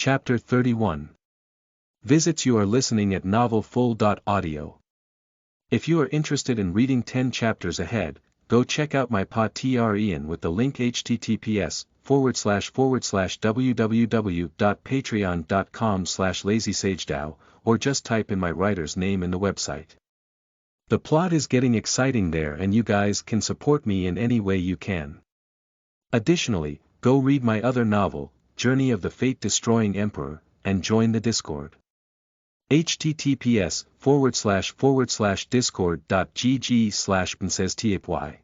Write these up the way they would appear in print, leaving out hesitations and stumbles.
Chapter 31. Visits. You are listening at novelfull.audio. If you are interested in reading 10 chapters ahead, go check out my Patreon with the link https://www.patreon.com/lazysagedao, or just type in my writer's name in the website. The plot is getting exciting there, and you guys can support me in any way you can. Additionally, go read my other novel, Journey of the Fate-Destroying Emperor, and join the Discord. https://discord.gg/princesstapy.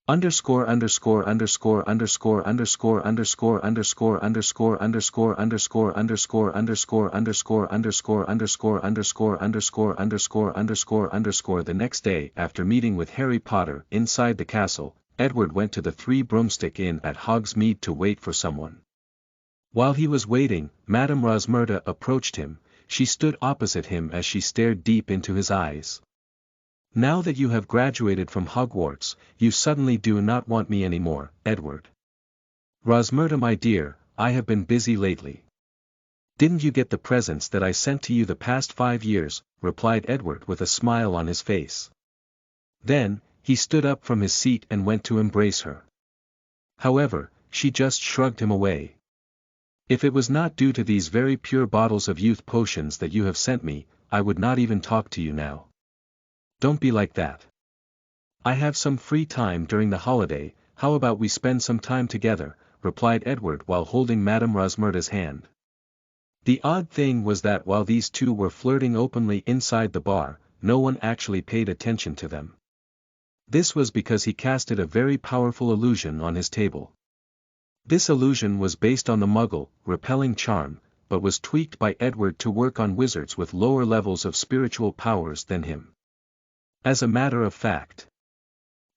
___________________________________________________________________ The next day, after meeting with Harry Potter inside the castle, Edward went to the Three Broomstick Inn at Hogsmeade to wait for someone. While he was waiting, Madame Rosmerta approached him. She stood opposite him as she stared deep into his eyes. "Now that you have graduated from Hogwarts, you suddenly do not want me anymore, Edward." "Rosmerta, my dear, I have been busy lately." "Didn't you get the presents that I sent to you the past 5 years?" replied Edward with a smile on his face. Then, he stood up from his seat and went to embrace her. However, she just shrugged him away. "If it was not due to these very pure bottles of youth potions that you have sent me, I would not even talk to you now." "Don't be like that. I have some free time during the holiday, how about we spend some time together," replied Edward while holding Madame Rosmerta's hand. The odd thing was that while these two were flirting openly inside the bar, no one actually paid attention to them. This was because he casted a very powerful illusion on his table. This illusion was based on the Muggle repelling charm, but was tweaked by Edward to work on wizards with lower levels of spiritual powers than him. As a matter of fact,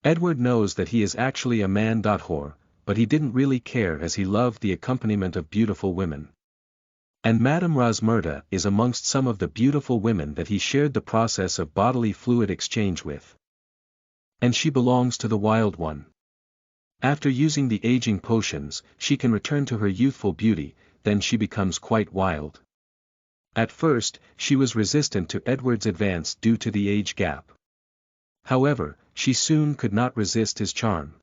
Edward knows that he is actually a man-whore, but he didn't really care as he loved the accompaniment of beautiful women. And Madame Rosmerta is amongst some of the beautiful women that he shared the process of bodily fluid exchange with. And she belongs to the wild one. After using the aging potions, she can return to her youthful beauty, then she becomes quite wild. At first, she was resistant to Edward's advance due to the age gap. However, she soon could not resist his charm.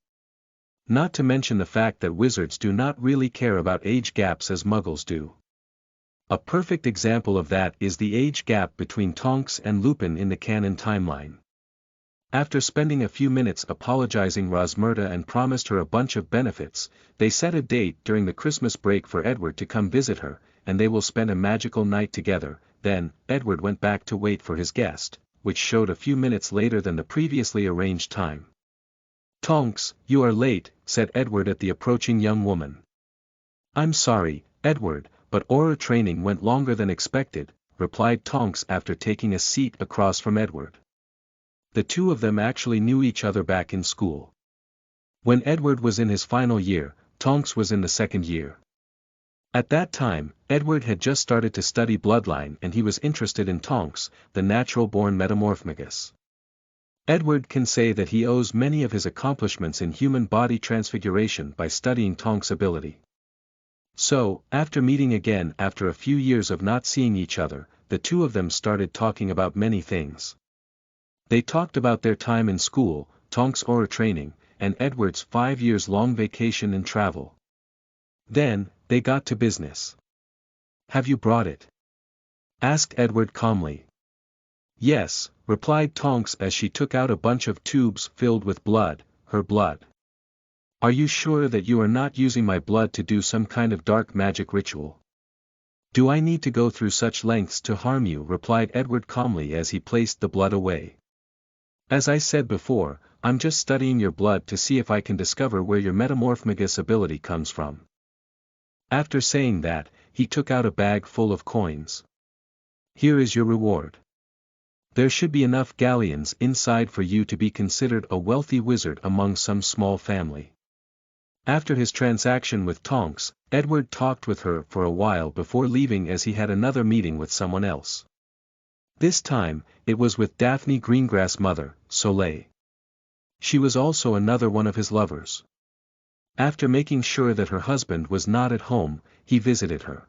Not to mention the fact that wizards do not really care about age gaps as Muggles do. A perfect example of that is the age gap between Tonks and Lupin in the canon timeline. After spending a few minutes apologizing Rosmerta and promised her a bunch of benefits, they set a date during the Christmas break for Edward to come visit her, and they will spend a magical night together. Then, Edward went back to wait for his guest, which showed a few minutes later than the previously arranged time. "Tonks, you are late," said Edward at the approaching young woman. "I'm sorry, Edward, but Auror training went longer than expected," replied Tonks after taking a seat across from Edward. The two of them actually knew each other back in school. When Edward was in his final year, Tonks was in the second year. At that time, Edward had just started to study bloodline and he was interested in Tonks, the natural-born metamorphmagus. Edward can say that he owes many of his accomplishments in human body transfiguration by studying Tonks' ability. So, after meeting again after a few years of not seeing each other, the two of them started talking about many things. They talked about their time in school, Tonks' Auror training, and Edward's 5-years-long vacation and travel. Then, they got to business. "Have you brought it?" asked Edward calmly. "Yes," replied Tonks as she took out a bunch of tubes filled with blood, her blood. "Are you sure that you are not using my blood to do some kind of dark magic ritual?" "Do I need to go through such lengths to harm you?" replied Edward calmly as he placed the blood away. "As I said before, I'm just studying your blood to see if I can discover where your metamorphmagus ability comes from." After saying that, he took out a bag full of coins. "Here is your reward. There should be enough galleons inside for you to be considered a wealthy wizard among some small family." After his transaction with Tonks, Edward talked with her for a while before leaving as he had another meeting with someone else. This time, it was with Daphne Greengrass' mother, Soleil. She was also another one of his lovers. After making sure that her husband was not at home, he visited her.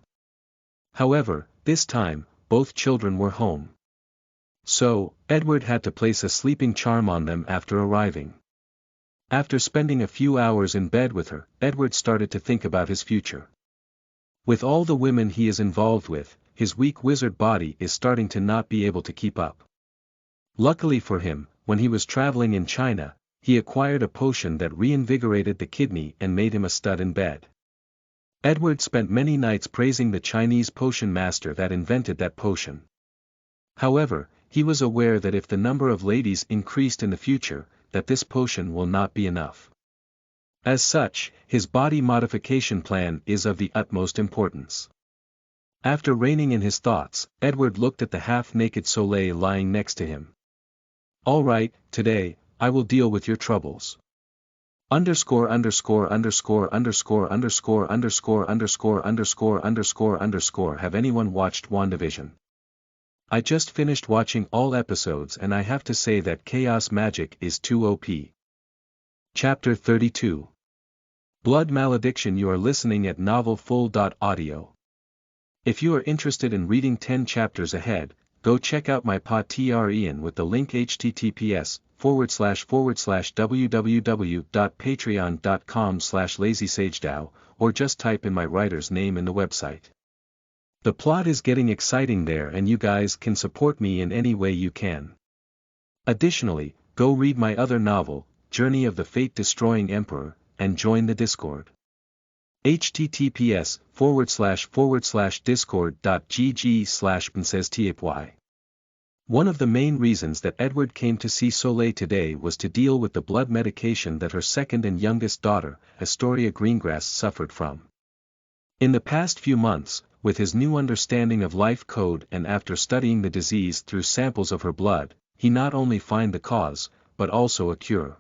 However, this time, both children were home. So, Edward had to place a sleeping charm on them after arriving. After spending a few hours in bed with her, Edward started to think about his future. With all the women he is involved with, his weak wizard body is starting to not be able to keep up. Luckily for him, when he was traveling in China, he acquired a potion that reinvigorated the kidney and made him a stud in bed. Edward spent many nights praising the Chinese potion master that invented that potion. However, he was aware that if the number of ladies increased in the future, that this potion will not be enough. As such, his body modification plan is of the utmost importance. After reining in his thoughts, Edward looked at the half-naked Soleil lying next to him. "All right, today, I will deal with your troubles. Underscore underscore underscore underscore underscore underscore underscore underscore underscore underscore Have anyone watched WandaVision? I just finished watching all episodes and I have to say that chaos magic is too OP. Chapter 32. Blood Malediction. You are listening at novelfull.audio. If you are interested in reading 10 chapters ahead, go check out my Patreon with the link https://www.patreon.com/lazysagedao, or just type in my writer's name in the website. The plot is getting exciting there and you guys can support me in any way you can. Additionally, go read my other novel, Journey of the Fate-Destroying Emperor, and join the Discord. https://discord.gg/princesstapy. One of the main reasons that Edward came to see Soleil today was to deal with the blood medication that her second and youngest daughter, Astoria Greengrass, suffered from. In the past few months, with his new understanding of life code and after studying the disease through samples of her blood, he not only find the cause, but also a cure.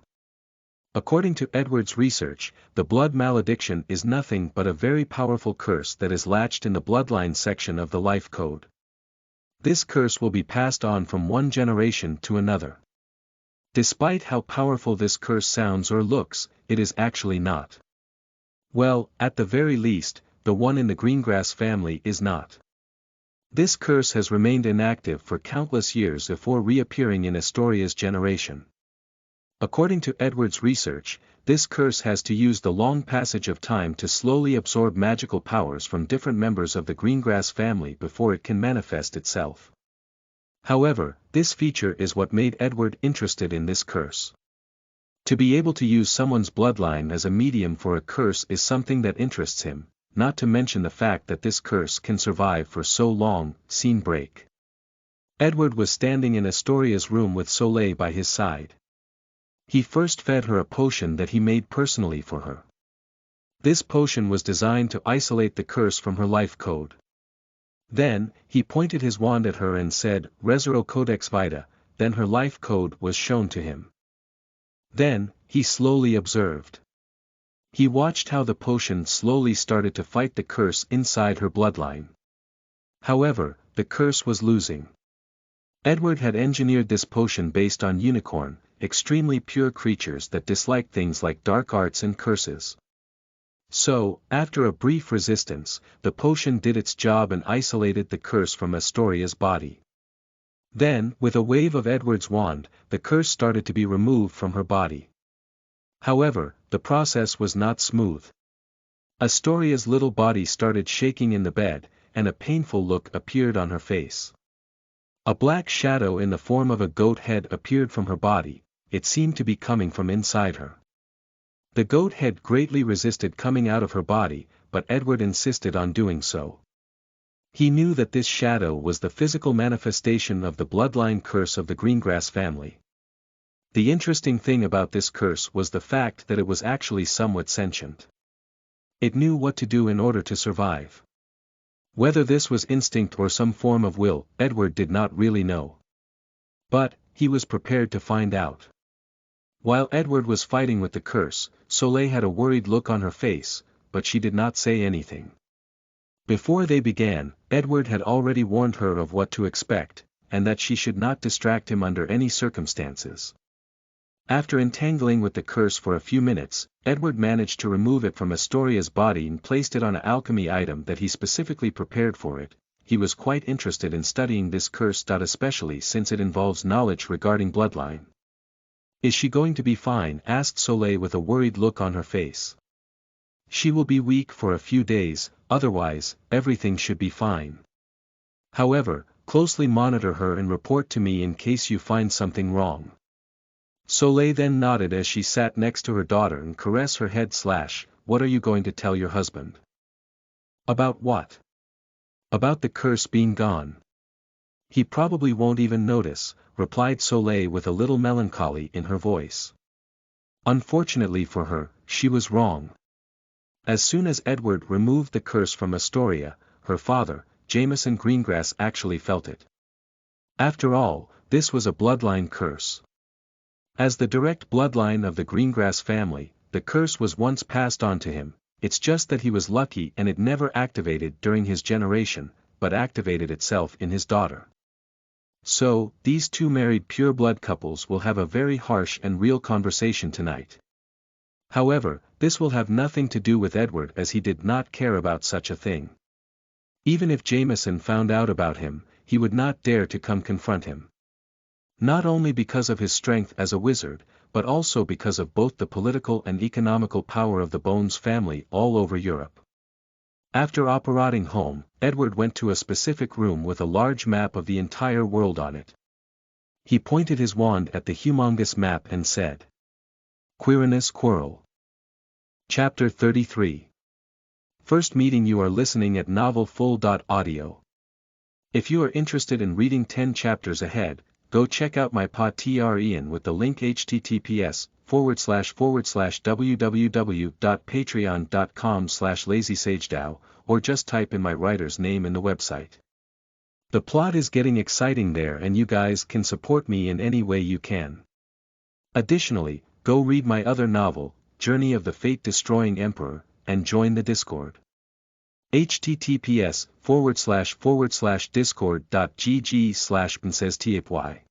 According to Edward's research, the blood malediction is nothing but a very powerful curse that is latched in the bloodline section of the life code. This curse will be passed on from one generation to another. Despite how powerful this curse sounds or looks, it is actually not. Well, at the very least, the one in the Greengrass family is not. This curse has remained inactive for countless years before reappearing in Astoria's generation. According to Edward's research, this curse has to use the long passage of time to slowly absorb magical powers from different members of the Greengrass family before it can manifest itself. However, this feature is what made Edward interested in this curse. To be able to use someone's bloodline as a medium for a curse is something that interests him, not to mention the fact that this curse can survive for so long. Scene break. Edward was standing in Astoria's room with Soleil by his side. He first fed her a potion that he made personally for her. This potion was designed to isolate the curse from her life code. Then, he pointed his wand at her and said, "Resero Codex Vita," then her life code was shown to him. Then, he slowly observed. He watched how the potion slowly started to fight the curse inside her bloodline. However, the curse was losing. Edward had engineered this potion based on unicorn, extremely pure creatures that dislike things like dark arts and curses. So, after a brief resistance, the potion did its job and isolated the curse from Astoria's body. Then, with a wave of Edward's wand, the curse started to be removed from her body. However, the process was not smooth. Astoria's little body started shaking in the bed, and a painful look appeared on her face. A black shadow in the form of a goat head appeared from her body. It seemed to be coming from inside her. The goat head greatly resisted coming out of her body, but Edward insisted on doing so. He knew that this shadow was the physical manifestation of the bloodline curse of the Greengrass family. The interesting thing about this curse was the fact that it was actually somewhat sentient. It knew what to do in order to survive. Whether this was instinct or some form of will, Edward did not really know. But, he was prepared to find out. While Edward was fighting with the curse, Soleil had a worried look on her face, but she did not say anything. Before they began, Edward had already warned her of what to expect, and that she should not distract him under any circumstances. After entangling with the curse for a few minutes, Edward managed to remove it from Astoria's body and placed it on an alchemy item that he specifically prepared for it, he was quite interested in studying this curse. Especially since it involves knowledge regarding bloodline. Is she going to be fine? Asked Soleil with a worried look on her face. She will be weak for a few days, otherwise, everything should be fine. However, closely monitor her and report to me in case you find something wrong. Soleil then nodded as she sat next to her daughter and caressed her head. What are you going to tell your husband? About what? About the curse being gone. He probably won't even notice, replied Soleil with a little melancholy in her voice. Unfortunately for her, she was wrong. As soon as Edward removed the curse from Astoria, her father, Jameson Greengrass, actually felt it. After all, this was a bloodline curse. As the direct bloodline of the Greengrass family, the curse was once passed on to him. It's just that he was lucky and it never activated during his generation, but activated itself in his daughter. So, these two married pure-blood couples will have a very harsh and real conversation tonight. However, this will have nothing to do with Edward, as he did not care about such a thing. Even if Jameson found out about him, he would not dare to come confront him. Not only because of his strength as a wizard, but also because of both the political and economical power of the Bones family all over Europe. After operating home, Edward went to a specific room with a large map of the entire world on it. He pointed his wand at the humongous map and said, Quirinus Quirrell. Chapter 33. First meeting. You are listening at novelfull.audio. If you are interested in reading 10 chapters ahead, go check out my Patreon with the link https://www.patreon.com/lazysagedao, or just type in my writer's name in the website. The plot is getting exciting there and you guys can support me in any way you can. Additionally, go read my other novel, Journey of the Fate-Destroying Emperor, and join the Discord. https://discord.gg/princesstapy.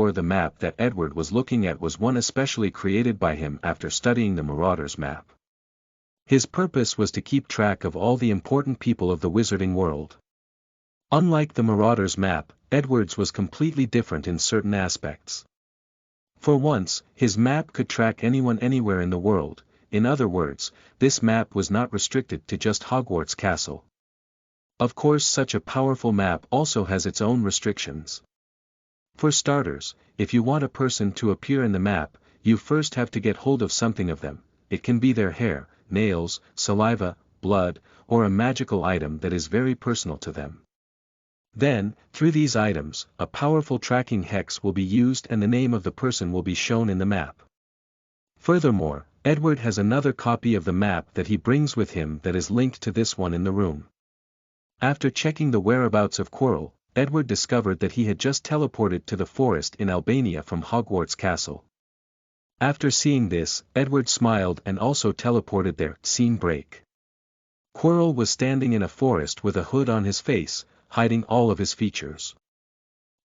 ________________________________________________________________________________________________________________________h. The map that Edward was looking at was one especially created by him after studying the Marauders map. His purpose was to keep track of all the important people of the wizarding world. Unlike the Marauders map, Edward's was completely different in certain aspects. For once, his map could track anyone anywhere in the world. In other words, this map was not restricted to just Hogwarts Castle. Of course, such a powerful map also has its own restrictions. For starters, if you want a person to appear in the map, you first have to get hold of something of them. It can be their hair, nails, saliva, blood, or a magical item that is very personal to them. Then, through these items, a powerful tracking hex will be used and the name of the person will be shown in the map. Furthermore, Edward has another copy of the map that he brings with him that is linked to this one in the room. After checking the whereabouts of Quirrell, Edward discovered that he had just teleported to the forest in Albania from Hogwarts Castle. After seeing this, Edward smiled and also teleported there. Scene break. Quirrell was standing in a forest with a hood on his face, hiding all of his features.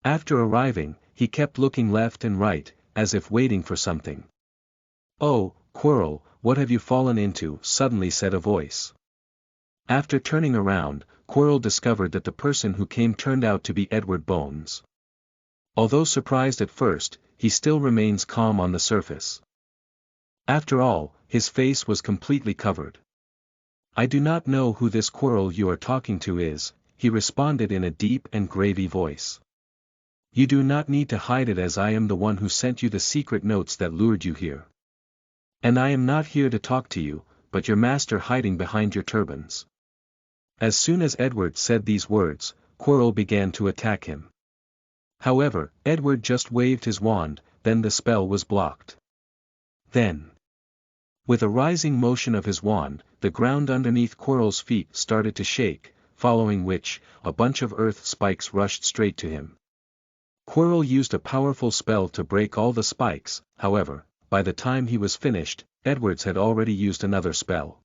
After arriving, he kept looking left and right, as if waiting for something. "Oh, Quirrell, what have you fallen into?" suddenly said a voice. After turning around, Quirrell discovered that the person who came turned out to be Edward Bones. Although surprised at first, he still remains calm on the surface. After all, his face was completely covered. "I do not know who this Quirrell you are talking to is," he responded in a deep and gravy voice. "You do not need to hide it, as I am the one who sent you the secret notes that lured you here. And I am not here to talk to you, but your master hiding behind your turbans." As soon as Edward said these words, Quirrell began to attack him. However, Edward just waved his wand, then the spell was blocked. Then, with a rising motion of his wand, the ground underneath Quirrell's feet started to shake, following which, a bunch of earth spikes rushed straight to him. Quirrell used a powerful spell to break all the spikes. However, by the time he was finished, Edwards had already used another spell.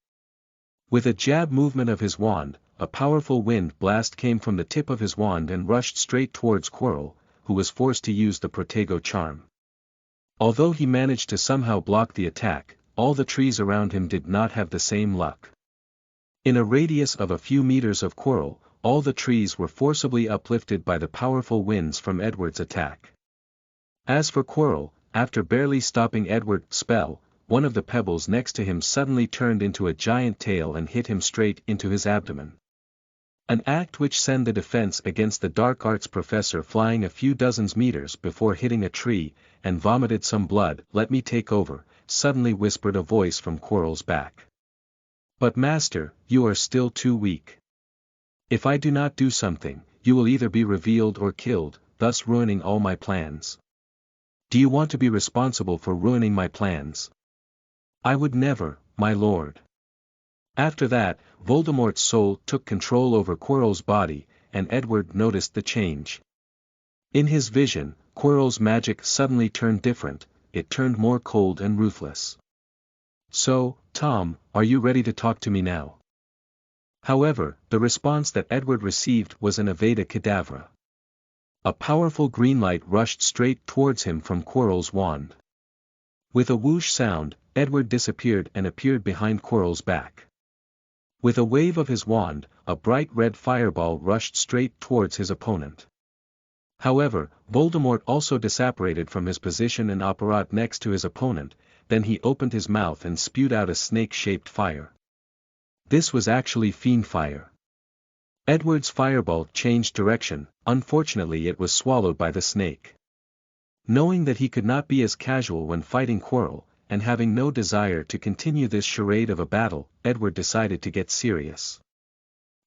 With a jab movement of his wand, a powerful wind blast came from the tip of his wand and rushed straight towards Quirrell, who was forced to use the Protego charm. Although he managed to somehow block the attack, all the trees around him did not have the same luck. In a radius of a few meters of Quirrell, all the trees were forcibly uplifted by the powerful winds from Edward's attack. As for Quirrell, after barely stopping Edward's spell, one of the pebbles next to him suddenly turned into a giant tail and hit him straight into his abdomen. An act which sent the defense against the dark arts professor flying a few dozen meters before hitting a tree, and vomited some blood. "Let me take over," suddenly whispered a voice from Quirrell's back. "But master, you are still too weak. If I do not do something, you will either be revealed or killed, thus ruining all my plans. Do you want to be responsible for ruining my plans?" "I would never, my lord." After that, Voldemort's soul took control over Quirrell's body, and Edward noticed the change. In his vision, Quirrell's magic suddenly turned different, it turned more cold and ruthless. "So, Tom, are you ready to talk to me now?" However, the response that Edward received was an Avada Kedavra. A powerful green light rushed straight towards him from Quirrell's wand. With a whoosh sound, Edward disappeared and appeared behind Quirrell's back. With a wave of his wand, a bright red fireball rushed straight towards his opponent. However, Voldemort also disapparated from his position and apparat next to his opponent, then he opened his mouth and spewed out a snake-shaped fire. This was actually Fiendfire. Edward's fireball changed direction, unfortunately it was swallowed by the snake. Knowing that he could not be as casual when fighting Quirrell, and having no desire to continue this charade of a battle, Edward decided to get serious.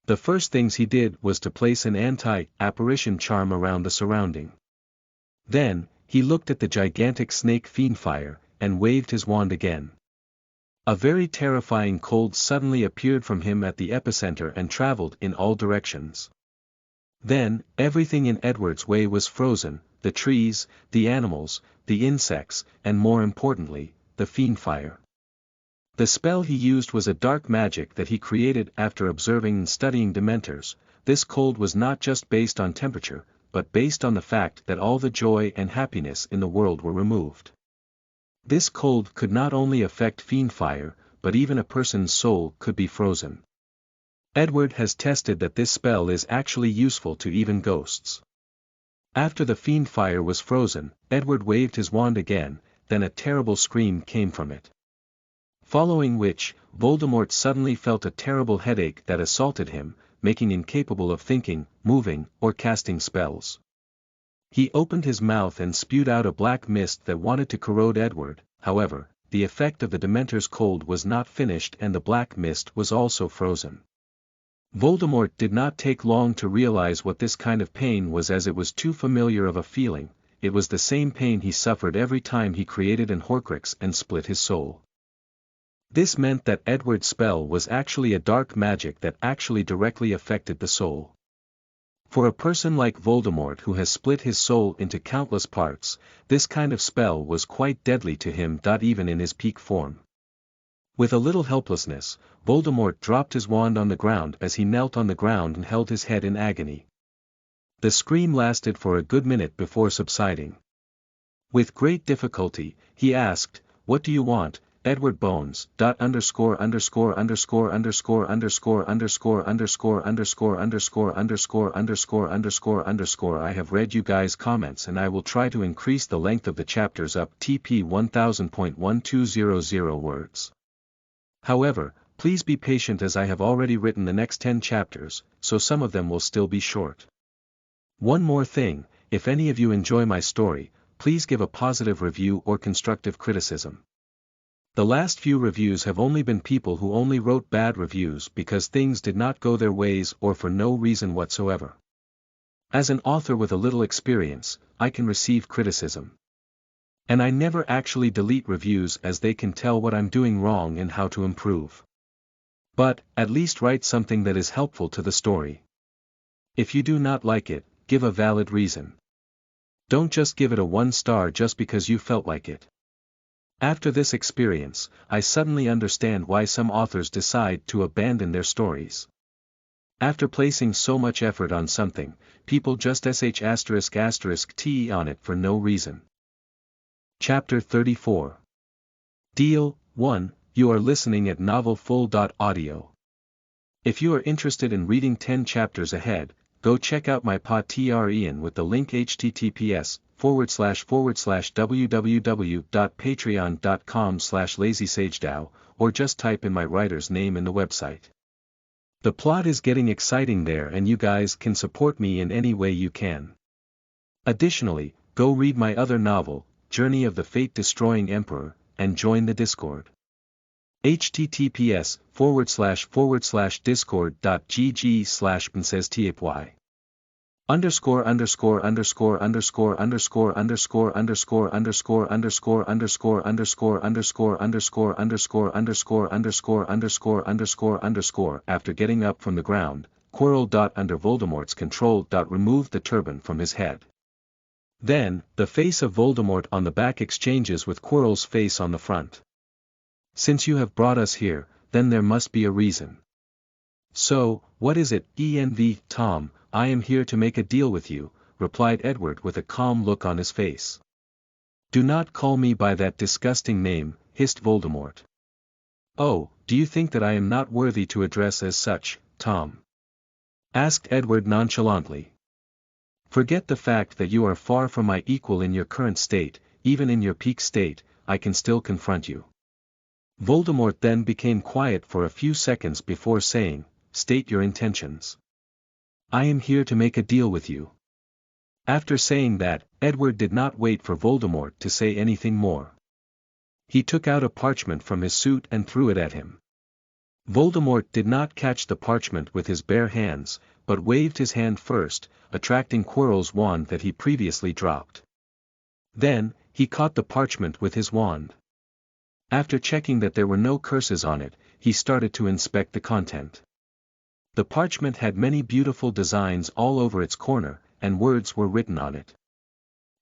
The first things he did was to place an anti-apparition charm around the surrounding. Then, he looked at the gigantic snake Fiendfire, and waved his wand again. A very terrifying cold suddenly appeared from him at the epicenter and traveled in all directions. Then, everything in Edward's way was frozen, the trees, the animals, the insects, and more importantly, the Fiendfire. The spell he used was a dark magic that he created after observing and studying Dementors. This cold was not just based on temperature, but based on the fact that all the joy and happiness in the world were removed. This cold could not only affect Fiendfire, but even a person's soul could be frozen. Edward has tested that this spell is actually useful to even ghosts. After the Fiendfire was frozen, Edward waved his wand again, then a terrible scream came from it. Following which, Voldemort suddenly felt a terrible headache that assaulted him, making him incapable of thinking, moving, or casting spells. He opened his mouth and spewed out a black mist that wanted to corrode Edward. However, the effect of the Dementor's cold was not finished and the black mist was also frozen. Voldemort did not take long to realize what this kind of pain was, as it was too familiar of a feeling. It was the same pain he suffered every time he created an Horcrux and split his soul. This meant that Edward's spell was actually a dark magic that actually directly affected the soul. For a person like Voldemort who has split his soul into countless parts, this kind of spell was quite deadly to him. Even in his peak form. With a little helplessness, Voldemort dropped his wand on the ground as he knelt on the ground and held his head in agony. The scream lasted for a good minute before subsiding. With great difficulty, he asked, "What do you want, Edward Bones? I have read you guys' comments and I will try to increase the length of the chapters up to 1000.1200 words. However, please be patient as I have already written the next 10 chapters, so some of them will still be short. One more thing, if any of you enjoy my story, please give a positive review or constructive criticism. The last few reviews have only been people who only wrote bad reviews because things did not go their ways or for no reason whatsoever. As an author with a little experience, I can receive criticism. And I never actually delete reviews as they can tell what I'm doing wrong and how to improve. But, at least write something that is helpful to the story. If you do not like it, give a valid reason. Don't just give it a 1 star just because you felt like it. After this experience, I suddenly understand why some authors decide to abandon their stories. After placing so much effort on something, people just sh**t on it for no reason. Chapter 34. Deal 1. You are listening at novelfull.audio. If you are interested in reading 10 chapters ahead, go check out my Patreon with the link https://www.patreon.com/lazysagedao, or just type in my writer's name in the website. The plot is getting exciting there and you guys can support me in any way you can. Additionally, go read my other novel, Journey of the Fate-Destroying Emperor, and join the Discord. https://discord.gg/princesstapy. _________________________________________ After getting up from the ground, Quirrell. Under Voldemort's control. Removed the turban from his head. Then, the face of Voldemort on the back exchanges with Quirrell's face on the front. Since you have brought us here, then there must be a reason. So, what is it, Tom? I am here to make a deal with you, replied Edward with a calm look on his face. Do not call me by that disgusting name, hissed Voldemort. Oh, do you think that I am not worthy to address as such, Tom? Asked Edward nonchalantly. Forget the fact that you are far from my equal in your current state, even in your peak state, I can still confront you. Voldemort then became quiet for a few seconds before saying, state your intentions. I am here to make a deal with you. After saying that, Edward did not wait for Voldemort to say anything more. He took out a parchment from his suit and threw it at him. Voldemort did not catch the parchment with his bare hands, but waved his hand first, attracting Quirrell's wand that he previously dropped. Then, he caught the parchment with his wand. After checking that there were no curses on it, he started to inspect the content. The parchment had many beautiful designs all over its corner, and words were written on it.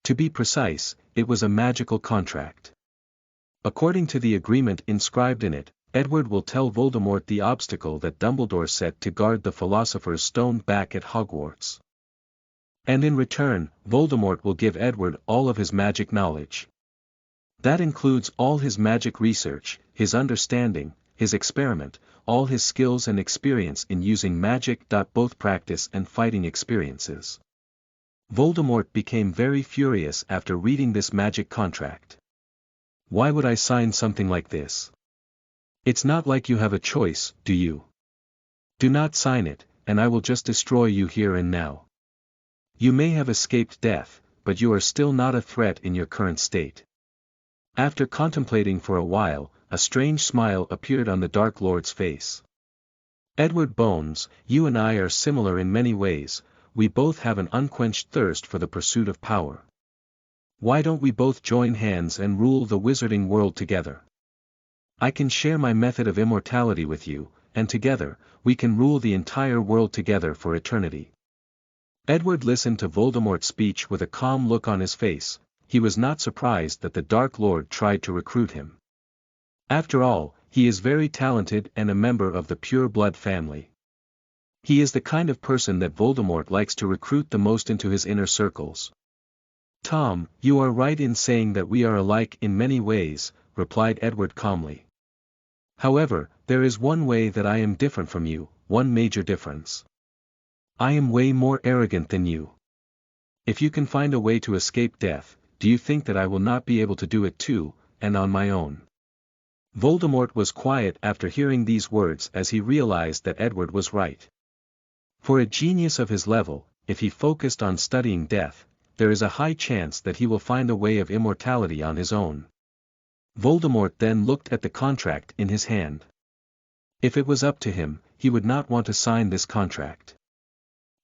To be precise, it was a magical contract. According to the agreement inscribed in it, Edward will tell Voldemort the obstacle that Dumbledore set to guard the Philosopher's Stone back at Hogwarts. And in return, Voldemort will give Edward all of his magic knowledge. That includes all his magic research, his understanding, his experiment, all his skills and experience in using magic. Both practice and fighting experiences. Voldemort became very furious after reading this magic contract. Why would I sign something like this? It's not like you have a choice, do you? Do not sign it, and I will just destroy you here and now. You may have escaped death, but you are still not a threat in your current state. After contemplating for a while, a strange smile appeared on the Dark Lord's face. Edward Bones, you and I are similar in many ways, we both have an unquenched thirst for the pursuit of power. Why don't we both join hands and rule the wizarding world together? I can share my method of immortality with you, and together, we can rule the entire world together for eternity. Edward listened to Voldemort's speech with a calm look on his face. He was not surprised that the Dark Lord tried to recruit him. After all, he is very talented and a member of the Pure Blood family. He is the kind of person that Voldemort likes to recruit the most into his inner circles. Tom, you are right in saying that we are alike in many ways, replied Edward calmly. However, there is one way that I am different from you, one major difference. I am way more arrogant than you. If you can find a way to escape death, do you think that I will not be able to do it too, and on my own? Voldemort was quiet after hearing these words as he realized that Edward was right. For a genius of his level, if he focused on studying death, there is a high chance that he will find a way of immortality on his own. Voldemort then looked at the contract in his hand. If it was up to him, he would not want to sign this contract.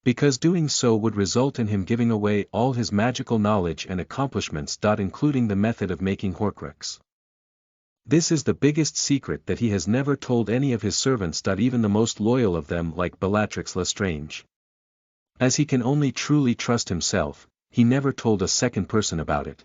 Because doing so would result in him giving away all his magical knowledge and accomplishments. Including the method of making Horcrux. This is the biggest secret that he has never told any of his servants. Even the most loyal of them like Bellatrix Lestrange. As he can only truly trust himself, he never told a second person about it.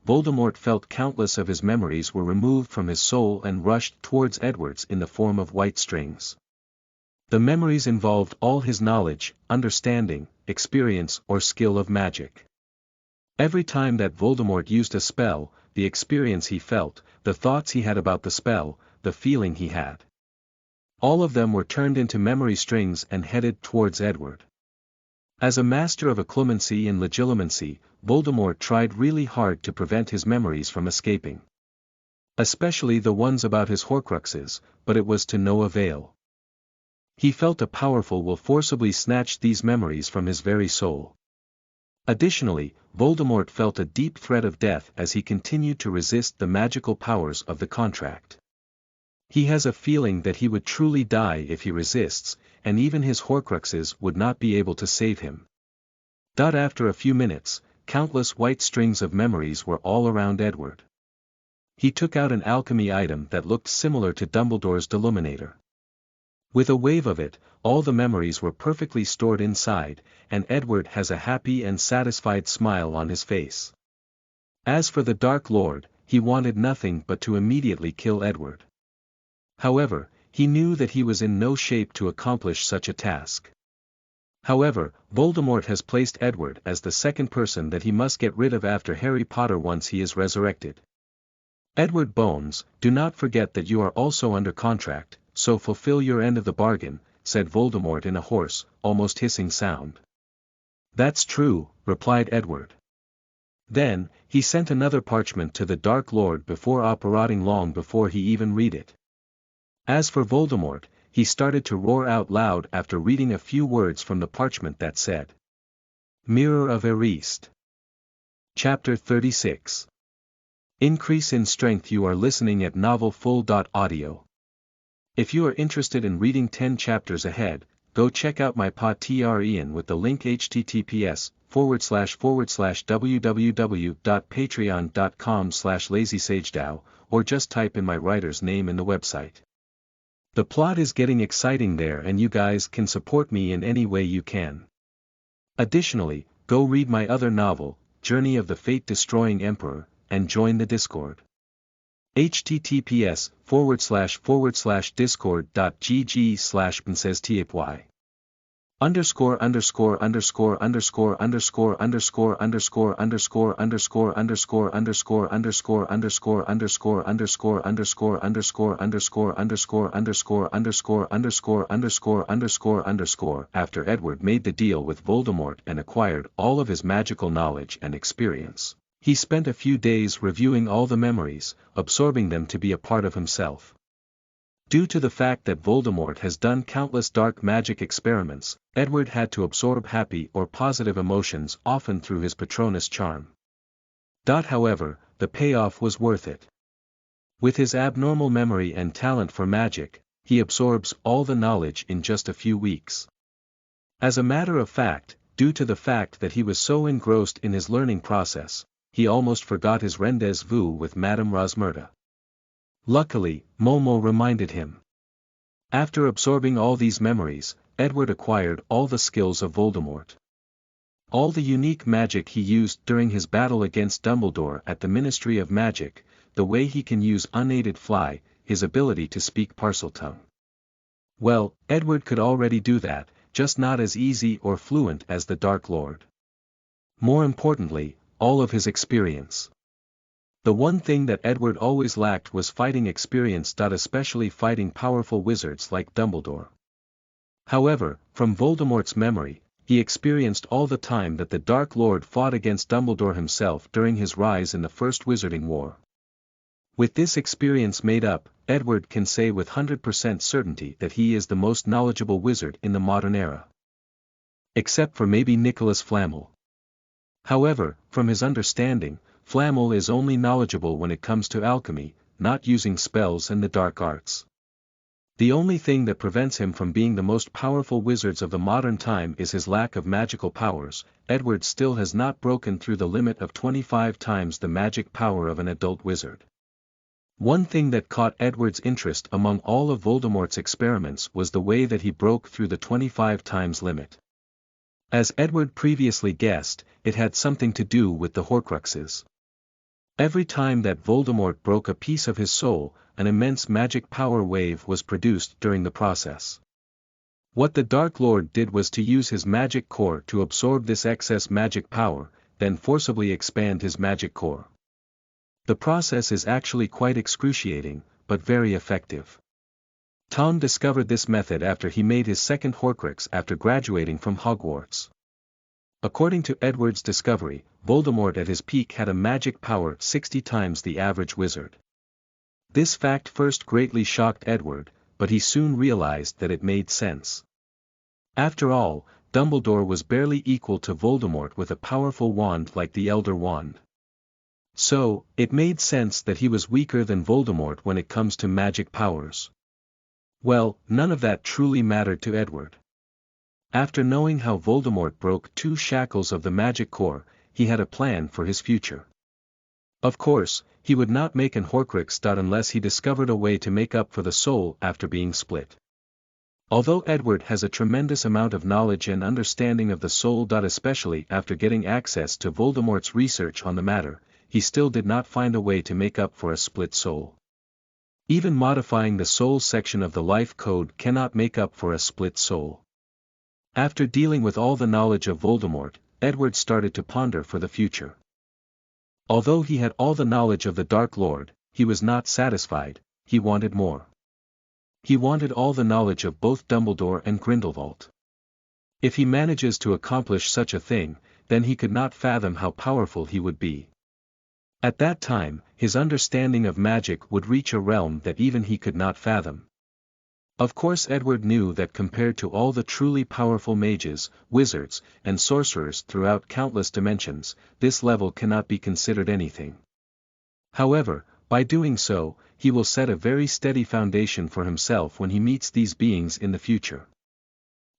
Voldemort felt countless of his memories were removed from his soul and rushed towards Edward's in the form of white strings. The memories involved all his knowledge, understanding, experience or skill of magic. Every time that Voldemort used a spell, the experience he felt, the thoughts he had about the spell, the feeling he had. All of them were turned into memory strings and headed towards Edward. As a master of occlumency and legilimency, Voldemort tried really hard to prevent his memories from escaping. Especially the ones about his Horcruxes, but it was to no avail. He felt a powerful will forcibly snatch these memories from his very soul. Additionally, Voldemort felt a deep threat of death as he continued to resist the magical powers of the contract. He has a feeling that he would truly die if he resists, and even his Horcruxes would not be able to save him. After a few minutes, countless white strings of memories were all around Edward. He took out an alchemy item that looked similar to Dumbledore's Deluminator. With a wave of it, all the memories were perfectly stored inside, and Edward has a happy and satisfied smile on his face. As for the Dark Lord, he wanted nothing but to immediately kill Edward. However, he knew that he was in no shape to accomplish such a task. However, Voldemort has placed Edward as the second person that he must get rid of after Harry Potter once he is resurrected. Edward Bones, do not forget that you are also under contract, so fulfill your end of the bargain, said Voldemort in a hoarse, almost hissing sound. That's true, replied Edward. Then, he sent another parchment to the Dark Lord before operating long before he even read it. As for Voldemort, he started to roar out loud after reading a few words from the parchment that said, Mirror of Erist. Chapter 36. Increase in Strength. You are listening at novelfull.audio. If you are interested in reading 10 chapters ahead, go check out my Patreon with the link https://www.patreon.com/lazysagedao, or just type in my writer's name in the website. The plot is getting exciting there and you guys can support me in any way you can. Additionally, go read my other novel, Journey of the Fate-Destroying Emperor, and join the Discord. https://discord.gg/princesstapy. ________________________________________________________________________________________________________________________h. After Edward made the deal with Voldemort and acquired all of his magical knowledge and experience, he spent a few days reviewing all the memories, absorbing them to be a part of himself. Due to the fact that Voldemort has done countless dark magic experiments, Edward had to absorb happy or positive emotions often through his Patronus charm. However, the payoff was worth it. With his abnormal memory and talent for magic, he absorbs all the knowledge in just a few weeks. As a matter of fact, due to the fact that he was so engrossed in his learning process, he almost forgot his rendezvous with Madame Rosmerta. Luckily, Momo reminded him. After absorbing all these memories, Edward acquired all the skills of Voldemort. All the unique magic he used during his battle against Dumbledore at the Ministry of Magic, the way he can use unaided fly, his ability to speak Parseltongue. Well, Edward could already do that, just not as easy or fluent as the Dark Lord. More importantly, all of his experience. The one thing that Edward always lacked was fighting experience. Especially fighting powerful wizards like Dumbledore. However, from Voldemort's memory, he experienced all the time that the Dark Lord fought against Dumbledore himself during his rise in the First Wizarding War. With this experience made up, Edward can say with 100% certainty that he is the most knowledgeable wizard in the modern era. Except for maybe Nicholas Flamel. However, from his understanding, Flamel is only knowledgeable when it comes to alchemy, not using spells and the dark arts. The only thing that prevents him from being the most powerful wizards of the modern time is his lack of magical powers. Edward still has not broken through the limit of 25 times the magic power of an adult wizard. One thing that caught Edward's interest among all of Voldemort's experiments was the way that he broke through the 25 times limit. As Edward previously guessed, it had something to do with the Horcruxes. Every time that Voldemort broke a piece of his soul, an immense magic power wave was produced during the process. What the Dark Lord did was to use his magic core to absorb this excess magic power, then forcibly expand his magic core. The process is actually quite excruciating, but very effective. Tom discovered this method after he made his second Horcrux after graduating from Hogwarts. According to Edward's discovery, Voldemort at his peak had a magic power 60 times the average wizard. This fact first greatly shocked Edward, but he soon realized that it made sense. After all, Dumbledore was barely equal to Voldemort with a powerful wand like the Elder Wand. So, it made sense that he was weaker than Voldemort when it comes to magic powers. Well, none of that truly mattered to Edward. After knowing how Voldemort broke 2 shackles of the magic core, he had a plan for his future. Of course, he would not make an Horcrux unless he discovered a way to make up for the soul after being split. Although Edward has a tremendous amount of knowledge and understanding of the soul. Especially after getting access to Voldemort's research on the matter, he still did not find a way to make up for a split soul. Even modifying the soul section of the life code cannot make up for a split soul. After dealing with all the knowledge of Voldemort, Edward started to ponder for the future. Although he had all the knowledge of the Dark Lord, he was not satisfied, he wanted more. He wanted all the knowledge of both Dumbledore and Grindelwald. If he manages to accomplish such a thing, then he could not fathom how powerful he would be. At that time, his understanding of magic would reach a realm that even he could not fathom. Of course Edward knew that compared to all the truly powerful mages, wizards, and sorcerers throughout countless dimensions, this level cannot be considered anything. However, by doing so, he will set a very steady foundation for himself when he meets these beings in the future.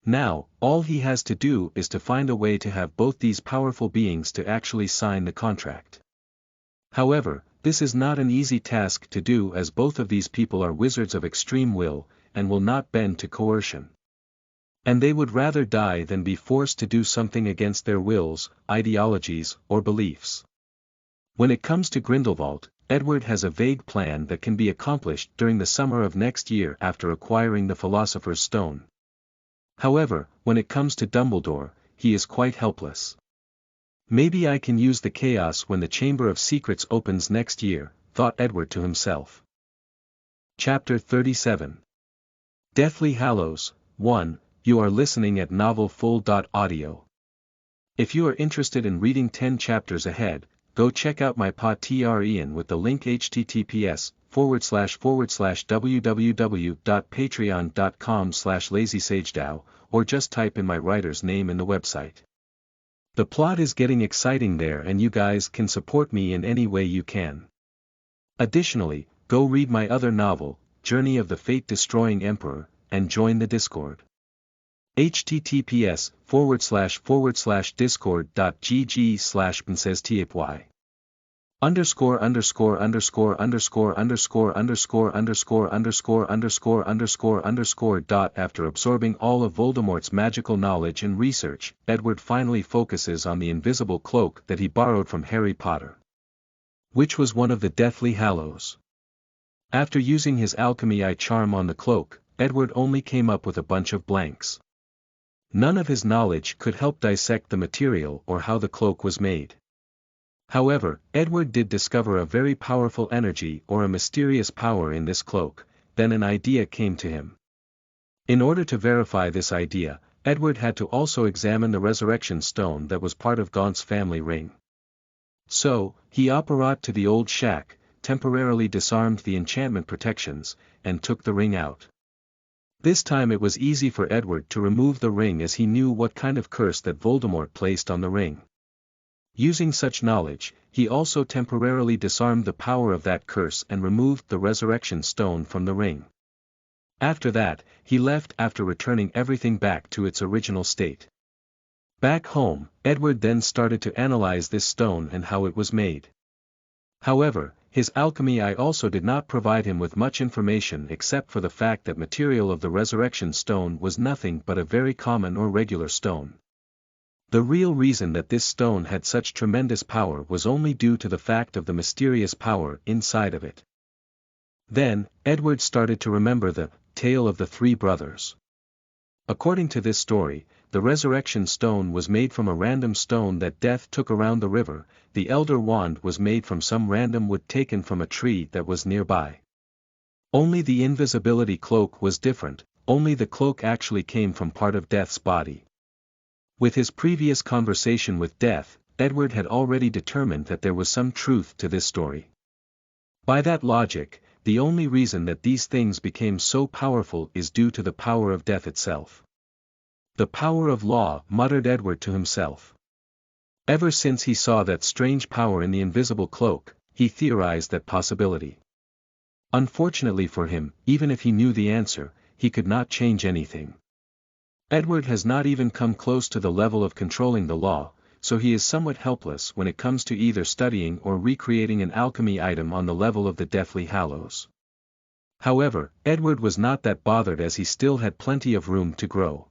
Now, all he has to do is to find a way to have both these powerful beings to actually sign the contract. However, this is not an easy task to do as both of these people are wizards of extreme will, and will not bend to coercion. And they would rather die than be forced to do something against their wills, ideologies, or beliefs. When it comes to Grindelwald, Edward has a vague plan that can be accomplished during the summer of next year after acquiring the Philosopher's Stone. However, when it comes to Dumbledore, he is quite helpless. Maybe I can use the chaos when the Chamber of Secrets opens next year, thought Edward to himself. Chapter 37. Deathly Hallows, 1. You are listening at novelfull.audio. If you are interested in reading 10 chapters ahead, go check out my Patreon with the link https://www.patreon.com/lazysagedao, or just type in my writer's name in the website. The plot is getting exciting there and you guys can support me in any way you can. Additionally, go read my other novel, Journey of the Fate-Destroying Emperor, and join the Discord. https://discord.gg/princesstypy. After absorbing all of Voldemort's magical knowledge and research, Edward finally focuses on the invisible cloak that he borrowed from Harry Potter, which was one of the Deathly Hallows. After using his alchemy eye charm on the cloak, Edward only came up with a bunch of blanks. None of his knowledge could help dissect the material or how the cloak was made. However, Edward did discover a very powerful energy or a mysterious power in this cloak. Then an idea came to him. In order to verify this idea, Edward had to also examine the resurrection stone that was part of Gaunt's family ring. So, he apparat to the old shack, temporarily disarmed the enchantment protections, and took the ring out. This time it was easy for Edward to remove the ring as he knew what kind of curse that Voldemort placed on the ring. Using such knowledge, he also temporarily disarmed the power of that curse and removed the resurrection stone from the ring. After that, he left after returning everything back to its original state. Back home, Edward then started to analyze this stone and how it was made. However, his alchemy eye also did not provide him with much information except for the fact that material of the resurrection stone was nothing but a very common or regular stone. The real reason that this stone had such tremendous power was only due to the fact of the mysterious power inside of it. Then, Edward started to remember the tale of the three brothers. According to this story, the resurrection stone was made from a random stone that Death took around the river. The elder wand was made from some random wood taken from a tree that was nearby. Only the invisibility cloak was different, only the cloak actually came from part of Death's body. With his previous conversation with Death, Edward had already determined that there was some truth to this story. By that logic, the only reason that these things became so powerful is due to the power of Death itself. The power of law, muttered Edward to himself. Ever since he saw that strange power in the invisible cloak, he theorized that possibility. Unfortunately for him, even if he knew the answer, he could not change anything. Edward has not even come close to the level of controlling the law, so he is somewhat helpless when it comes to either studying or recreating an alchemy item on the level of the Deathly Hallows. However, Edward was not that bothered as he still had plenty of room to grow.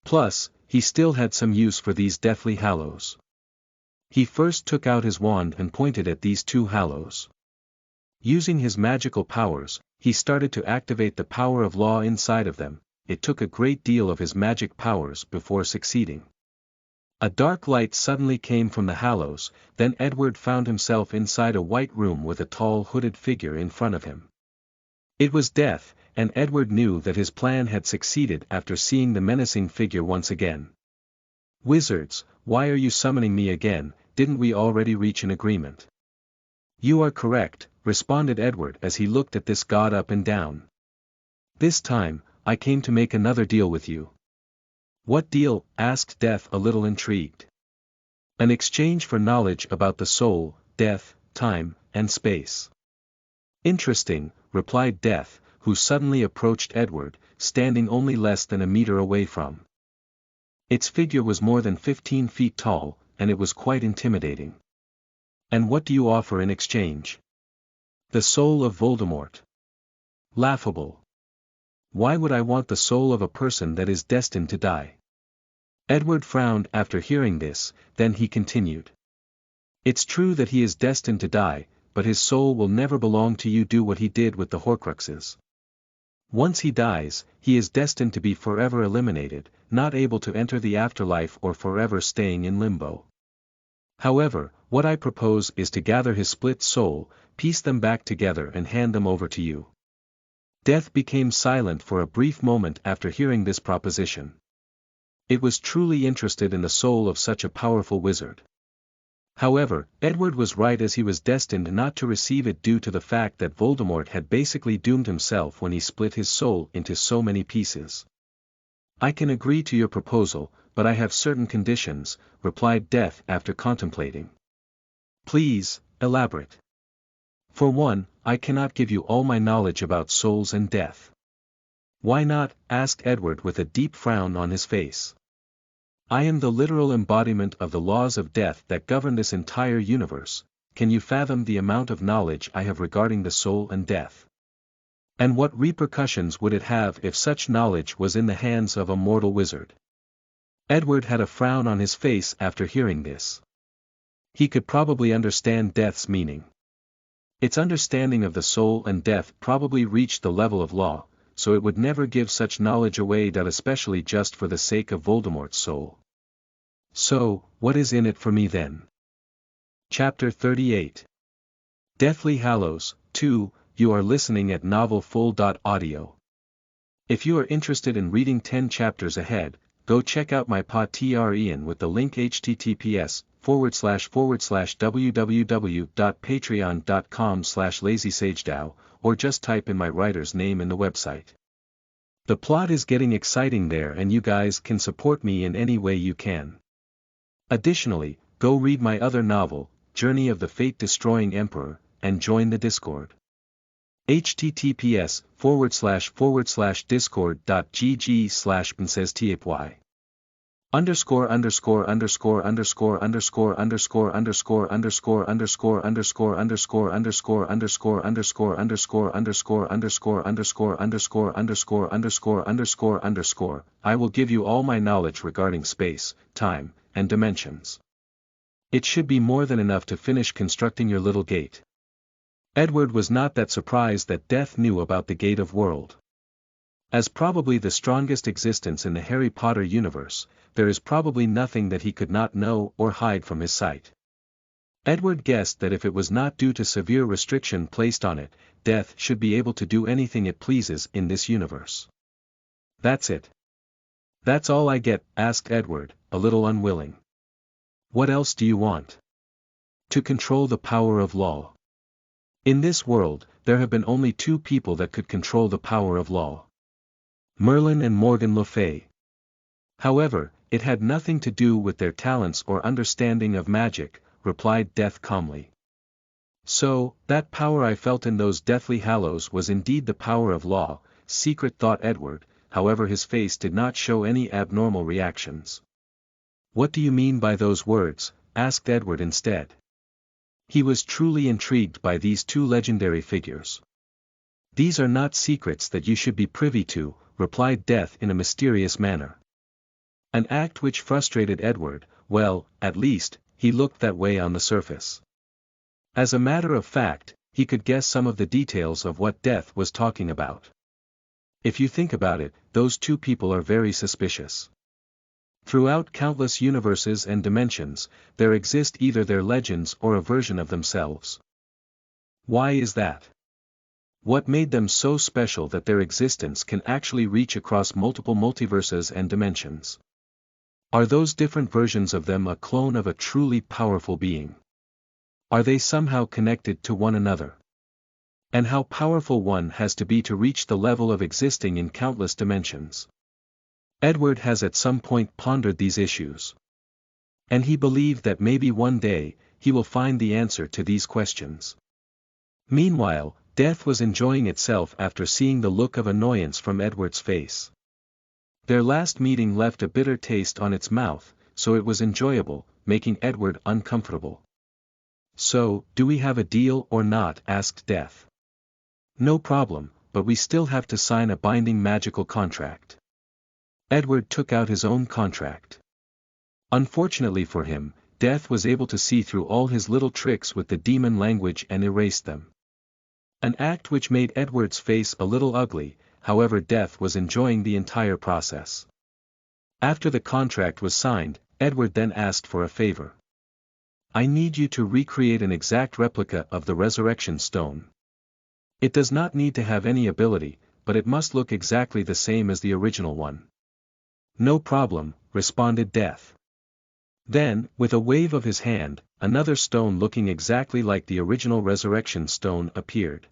Plus, he still had some use for these Deathly Hallows. He first took out his wand and pointed at these two hallows. Using his magical powers, he started to activate the power of law inside of them. It took a great deal of his magic powers before succeeding. A dark light suddenly came from the hallows, then Edward found himself inside a white room with a tall hooded figure in front of him. It was Death, and Edward knew that his plan had succeeded after seeing the menacing figure once again. "Wizards, why are you summoning me again? Didn't we already reach an agreement?" "You are correct," responded Edward as he looked at this god up and down. "This time, I came to make another deal with you." "What deal?" asked Death a little intrigued. "An exchange for knowledge about the soul, death, time, and space." "Interesting," replied Death, who suddenly approached Edward, standing only less than a meter away from. Its figure was more than 15 feet tall, and it was quite intimidating. "And what do you offer in exchange?" "The soul of Voldemort." "Laughable. Why would I want the soul of a person that is destined to die?" Edward frowned after hearing this, then he continued. "It's true that he is destined to die, but his soul will never belong to you. Do what he did with the Horcruxes. Once he dies, he is destined to be forever eliminated, not able to enter the afterlife or forever staying in limbo. However, what I propose is to gather his split soul, piece them back together and hand them over to you." Death became silent for a brief moment after hearing this proposition. It was truly interested in the soul of such a powerful wizard. However, Edward was right as he was destined not to receive it due to the fact that Voldemort had basically doomed himself when he split his soul into so many pieces. "I can agree to your proposal, but I have certain conditions," replied Death after contemplating. "Please, elaborate." "For one, I cannot give you all my knowledge about souls and death." "Why not?" asked Edward with a deep frown on his face. "I am the literal embodiment of the laws of death that govern this entire universe. Can you fathom the amount of knowledge I have regarding the soul and death? And what repercussions would it have if such knowledge was in the hands of a mortal wizard?" Edward had a frown on his face after hearing this. He could probably understand Death's meaning. Its understanding of the soul and death probably reached the level of law, so it would never give such knowledge away, especially just for the sake of Voldemort's soul. "So, what is in it for me then?" Chapter 38. Deathly Hallows, 2, you are listening at novelfull.audio. If you are interested in reading 10 chapters ahead, go check out my Patreon with the link https://www.patreon.com/lazysagedao, or just type in my writer's name in the website. The plot is getting exciting there and you guys can support me in any way you can. Additionally, go read my other novel, Journey of the Fate-Destroying Emperor, and join the Discord. https://discord.gg/princesstapy. ______________________________________________________________________________________________________________________ I will give you all my knowledge regarding space, time, and dimensions. It should be more than enough to finish constructing your little gate. Edward was not that surprised that Death knew about the Gate of World. As probably the strongest existence in the Harry Potter universe, there is probably nothing that he could not know or hide from his sight. Edward guessed that if it was not due to severe restriction placed on it, Death should be able to do anything it pleases in this universe. That's it. That's all I get, asked Edward, a little unwilling. What else do you want? To control the power of law. In this world, there have been only two people that could control the power of law. Merlin and Morgan Le Fay. However, it had nothing to do with their talents or understanding of magic, replied Death calmly. So, that power I felt in those Deathly Hallows was indeed the power of law, secret thought Edward, however his face did not show any abnormal reactions. What do you mean by those words? Asked Edward instead. He was truly intrigued by these two legendary figures. These are not secrets that you should be privy to, replied Death in a mysterious manner. An act which frustrated Edward, well, at least, he looked that way on the surface. As a matter of fact, he could guess some of the details of what Death was talking about. If you think about it, those two people are very suspicious. Throughout countless universes and dimensions, there exist either their legends or a version of themselves. Why is that? What made them so special that their existence can actually reach across multiple multiverses and dimensions? Are those different versions of them a clone of a truly powerful being? Are they somehow connected to one another? And how powerful one has to be to reach the level of existing in countless dimensions? Edward has at some point pondered these issues. And he believed that maybe one day, he will find the answer to these questions. Meanwhile, Death was enjoying itself after seeing the look of annoyance from Edward's face. Their last meeting left a bitter taste on its mouth, so it was enjoyable, making Edward uncomfortable. So, do we have a deal or not? Asked Death. No problem, but we still have to sign a binding magical contract. Edward took out his own contract. Unfortunately for him, Death was able to see through all his little tricks with the demon language and erased them. An act which made Edward's face a little ugly, however Death was enjoying the entire process. After the contract was signed, Edward then asked for a favor. I need you to recreate an exact replica of the Resurrection Stone. It does not need to have any ability, but it must look exactly the same as the original one. No problem, responded Death. Then, with a wave of his hand, another stone looking exactly like the original Resurrection Stone appeared.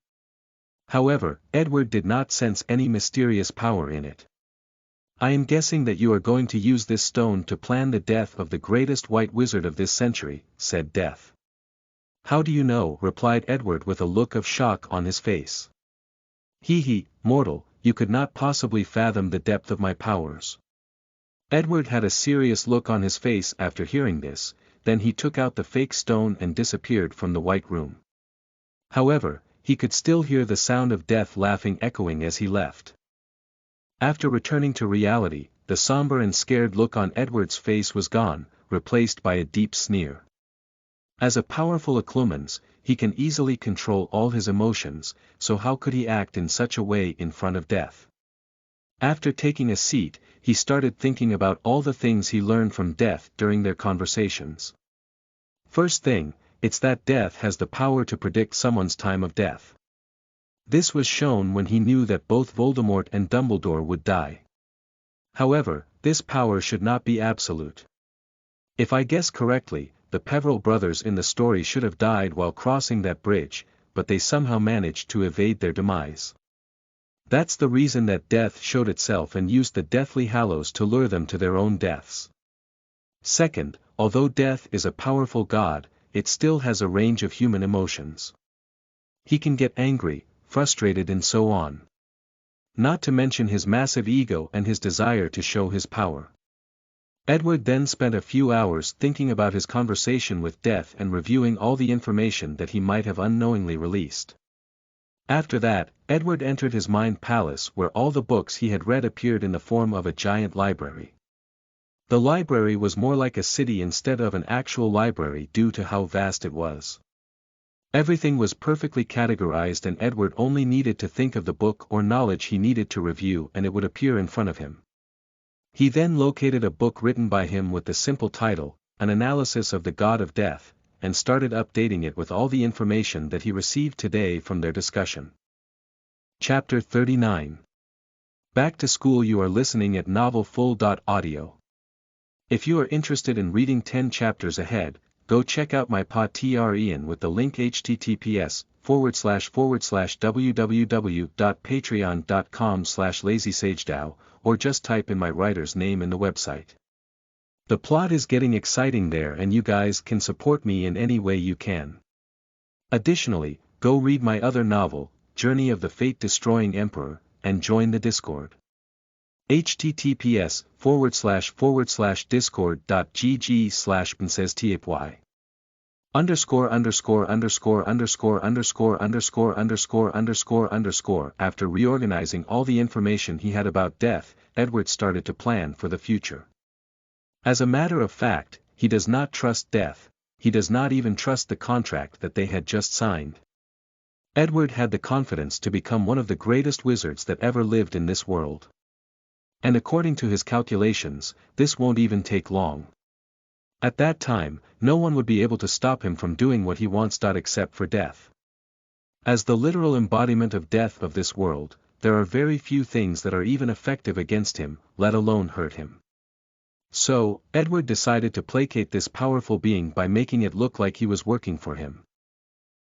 However, Edward did not sense any mysterious power in it. I am guessing that you are going to use this stone to plan the death of the greatest white wizard of this century, said Death. How do you know? Replied Edward with a look of shock on his face. Mortal, you could not possibly fathom the depth of my powers. Edward had a serious look on his face after hearing this, then he took out the fake stone and disappeared from the White Room. However, he could still hear the sound of Death laughing echoing as he left. After returning to reality, the somber and scared look on Edward's face was gone, replaced by a deep sneer. As a powerful Occlumens, he can easily control all his emotions, so how could he act in such a way in front of Death? After taking a seat, he started thinking about all the things he learned from Death during their conversations. First thing, it's that Death has the power to predict someone's time of death. This was shown when he knew that both Voldemort and Dumbledore would die. However, this power should not be absolute. If I guess correctly, the Peverell brothers in the story should have died while crossing that bridge, but they somehow managed to evade their demise. That's the reason that Death showed itself and used the Deathly Hallows to lure them to their own deaths. Second, although Death is a powerful god, it still has a range of human emotions. He can get angry, frustrated and so on. Not to mention his massive ego and his desire to show his power. Edward then spent a few hours thinking about his conversation with Death and reviewing all the information that he might have unknowingly released. After that, Edward entered his mind palace where all the books he had read appeared in the form of a giant library. The library was more like a city instead of an actual library due to how vast it was. Everything was perfectly categorized and Edward only needed to think of the book or knowledge he needed to review and it would appear in front of him. He then located a book written by him with the simple title, An Analysis of the God of Death, and started updating it with all the information that he received today from their discussion. Chapter 39. Back to School. You are listening at novelfull.audio. If you are interested in reading 10 chapters ahead, go check out my Patreon with the link https://www.patreon.com/lazysagedao, or just type in my writer's name in the website. The plot is getting exciting there and you guys can support me in any way you can. Additionally, go read my other novel, Journey of the Fate-Destroying Emperor, and join the Discord. https://discord.gg/princesstapy. After reorganizing all the information he had about death, Edward started to plan for the future. As a matter of fact, he does not trust death, he does not even trust the contract that they had just signed. Edward had the confidence to become one of the greatest wizards that ever lived in this world. And according to his calculations, this won't even take long. At that time, no one would be able to stop him from doing what he wants. Except for death. As the literal embodiment of death of this world, there are very few things that are even effective against him, let alone hurt him. So, Edward decided to placate this powerful being by making it look like he was working for him.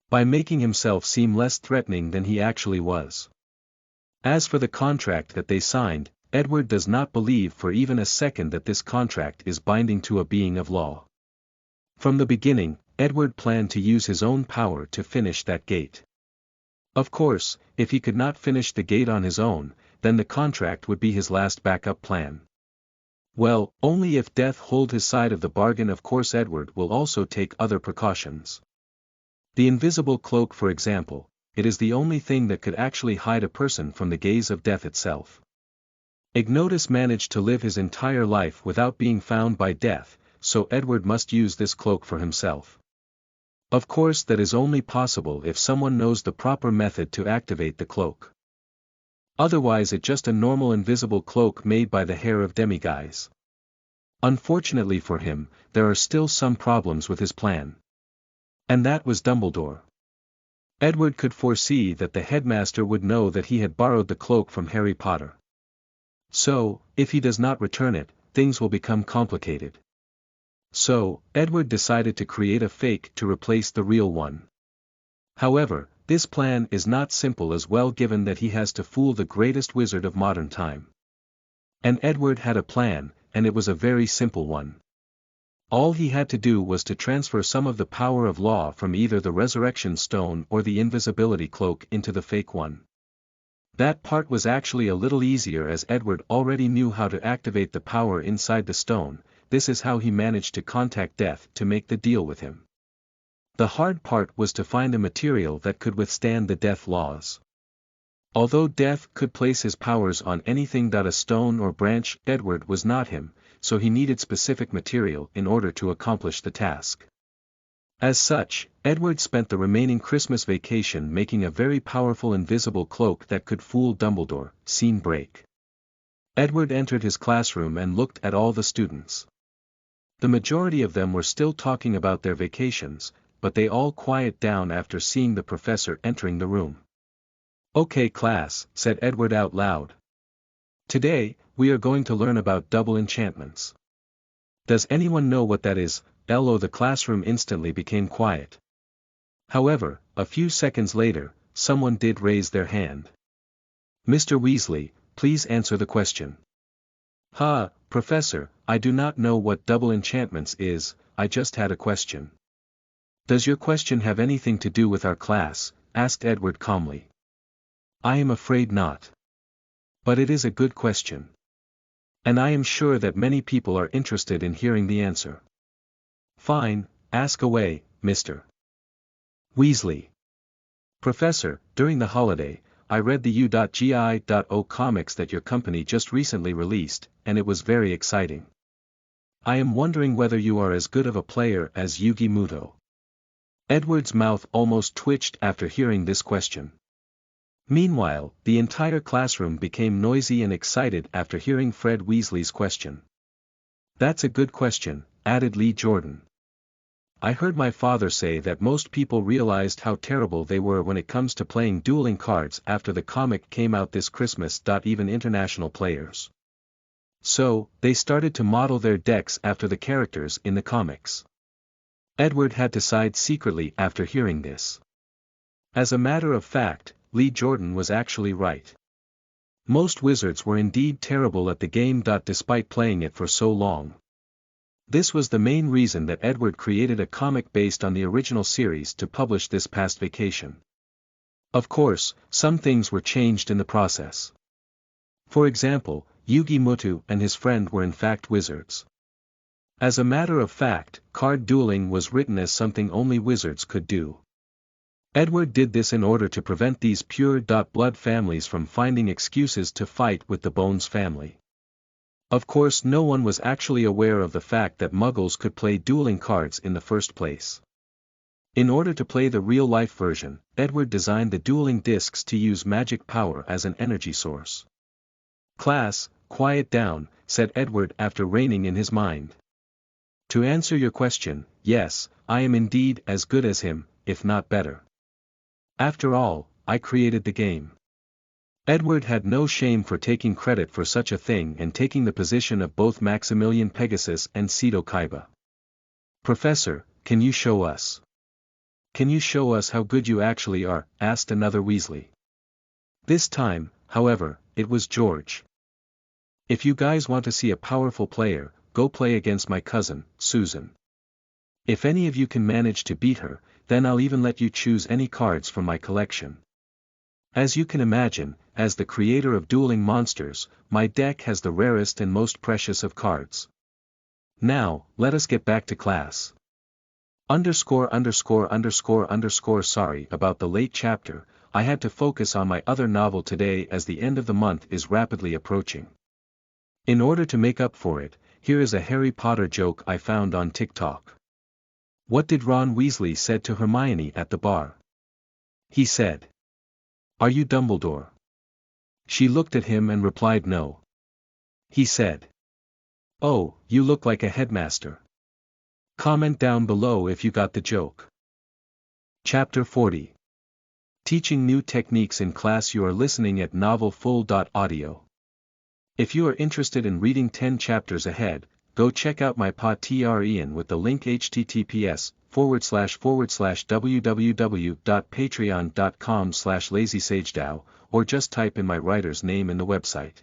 By making himself seem less threatening than he actually was. As for the contract that they signed, Edward does not believe for even a second that this contract is binding to a being of law. From the beginning, Edward planned to use his own power to finish that gate. Of course, if he could not finish the gate on his own, then the contract would be his last backup plan. Well, only if death hold his side of the bargain. Of course Edward will also take other precautions. The invisible cloak, for example, it is the only thing that could actually hide a person from the gaze of death itself. Ignotus managed to live his entire life without being found by death, so Edward must use this cloak for himself. Of course that is only possible if someone knows the proper method to activate the cloak. Otherwise it's just a normal invisible cloak made by the hair of demi-guise. Unfortunately for him, there are still some problems with his plan. And that was Dumbledore. Edward could foresee that the headmaster would know that he had borrowed the cloak from Harry Potter. So, if he does not return it, things will become complicated. So, Edward decided to create a fake to replace the real one. However, this plan is not simple as well, given that he has to fool the greatest wizard of modern time. And Edward had a plan, and it was a very simple one. All he had to do was to transfer some of the power of law from either the resurrection stone or the invisibility cloak into the fake one. That part was actually a little easier as Edward already knew how to activate the power inside the stone. This is how he managed to contact Death to make the deal with him. The hard part was to find a material that could withstand the death laws. Although Death could place his powers on anything. A stone or branch, Edward was not him, so he needed specific material in order to accomplish the task. As such, Edward spent the remaining Christmas vacation making a very powerful invisible cloak that could fool Dumbledore. Scene break. Edward entered his classroom and looked at all the students. The majority of them were still talking about their vacations, but they all quieted down after seeing the professor entering the room. "Okay class," said Edward out loud. "Today, we are going to learn about double enchantments. Does anyone know what that is?" The classroom instantly became quiet. However, a few seconds later, someone did raise their hand. "Mr. Weasley, please answer the question." Professor, I do not know what double enchantments is, I just had a question." "Does your question have anything to do with our class?" asked Edward calmly. "I am afraid not. But it is a good question. And I am sure that many people are interested in hearing the answer." "Fine, ask away, Mr. Weasley." "Professor, during the holiday, I read the U.Gi.O comics that your company just recently released, and it was very exciting. I am wondering whether you are as good of a player as Yugi Muto. Edward's mouth almost twitched after hearing this question. Meanwhile, the entire classroom became noisy and excited after hearing Fred Weasley's question. That's a good question, added Lee Jordan. I heard my father say that most people realized how terrible they were when it comes to playing dueling cards after the comic came out this Christmas. Even international players. So, they started to model their decks after the characters in the comics. Edward had to sigh secretly after hearing this. As a matter of fact, Lee Jordan was actually right. Most wizards were indeed terrible at the game. Despite playing it for so long. This was the main reason that Edward created a comic based on the original series to publish this past vacation. Of course, some things were changed in the process. For example, Yugi Muto and his friend were in fact wizards. As a matter of fact, card dueling was written as something only wizards could do. Edward did this in order to prevent these pure-blood families from finding excuses to fight with the Bones family. Of course, no one was actually aware of the fact that Muggles could play dueling cards in the first place. In order to play the real-life version, Edward designed the dueling discs to use magic power as an energy source. "Class, quiet down," said Edward after reining in his mind. "To answer your question, yes, I am indeed as good as him, if not better. After all, I created the game." Edward had no shame for taking credit for such a thing and taking the position of both Maximilian Pegasus and Seto Kaiba. "Professor, can you show us? Can you show us how good you actually are?" asked another Weasley. This time, however, it was George. "If you guys want to see a powerful player, go play against my cousin, Susan. If any of you can manage to beat her, then I'll even let you choose any cards from my collection. As you can imagine, as the creator of dueling monsters, my deck has the rarest and most precious of cards. Now, let us get back to class. Sorry about the late chapter, I had to focus on my other novel today as the end of the month is rapidly approaching. In order to make up for it, here is a Harry Potter joke I found on TikTok. What did Ron Weasley said to Hermione at the bar? He said, "Are you Dumbledore?" She looked at him and replied no. He said, "Oh, you look like a headmaster." Comment down below if you got the joke. Chapter 40. Teaching new techniques in class. You are listening at novelfull.audio. If you are interested in reading 10 chapters ahead, go check out my Patreon with the link https://www.patreon.com/lazysagedao, or just type in my writer's name in the website.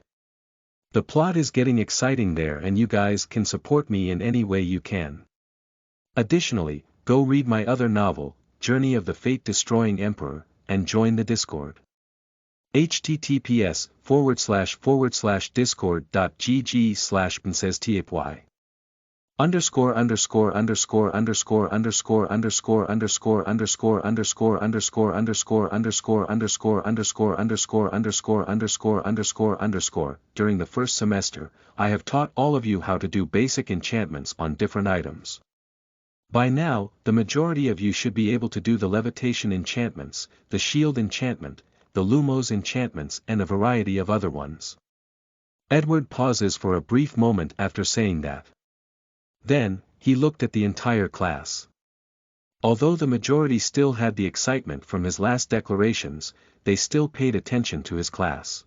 The plot is getting exciting there and you guys can support me in any way you can. Additionally, go read my other novel, Journey of the Fate-Destroying Emperor, and join the Discord. https://discord.gg/princesstapy. During the first semester, I have taught all of you how to do basic enchantments on different items. By now, the majority of you should be able to do the levitation enchantments, the shield enchantment, the Lumos enchantments and a variety of other ones. Edward pauses for a brief moment after saying that. Then, he looked at the entire class. Although the majority still had the excitement from his last declarations, they still paid attention to his class.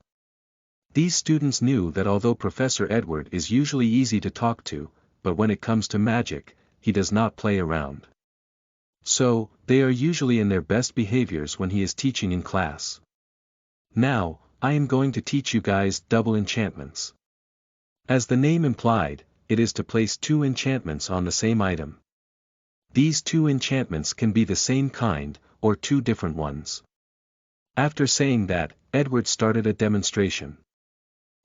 These students knew that although Professor Edward is usually easy to talk to, but when it comes to magic, he does not play around. So, they are usually in their best behaviors when he is teaching in class. Now, I am going to teach you guys double enchantments. As the name implied, it is to place two enchantments on the same item. These two enchantments can be the same kind, or two different ones. After saying that, Edward started a demonstration.